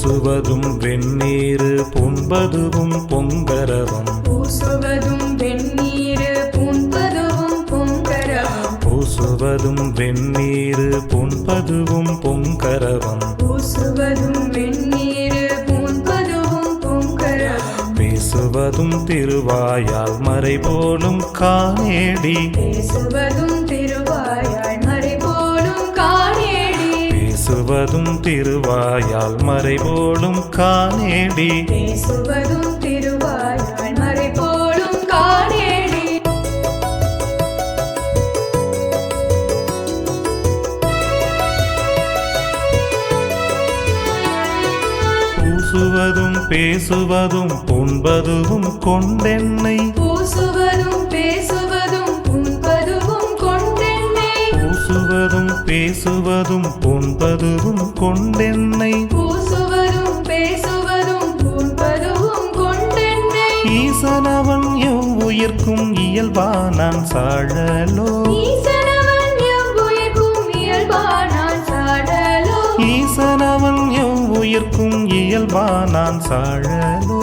பூசுவதும் வெந்நீரு புண்பதுவும் பொங்கரவம் பூசுவதும் வெந்நீரு புண்பதுவும் பொங்கரவம் பூசுவதும் வெந்நீரு புண்பதுவும் பொங்கரவம் பூசுவதும் வெந்நீரு புண்பதுவும் பொங்கரவம் பேசுவதும் திருவாயால் மறைபோலும் காணேடி பேசுவதும் திருவாயால் மறைபோலும் காணேடி பேசுவதும் திருவாயால் மறைபோலும் காணேடி பேசுவதும் திருவாயால் மறைபோலும் காணேடி பூசுவதும் பேசுவதும் புண்பதுவும் கொண்டென்னை பூசுவதும் பேசுவதும் புண்பதுவும் கொண்டென்னை பூசுவதும் பேசுவதும் புண்பதுவும் கொண்டென்னை பூசுவதும் பேசுவதும் புண்பதுவும் கொண்டென்னை ஈசனவன் எவ்வுயிர்க்கும் இயல்பானான் சாழலோ ஈசனவன் எவ்வுயிர்க்கும் இயல்பானான் சாடலோ ஈசனவன் எவ்வுயிர்க்கும் இயல்பானான் சாழலோ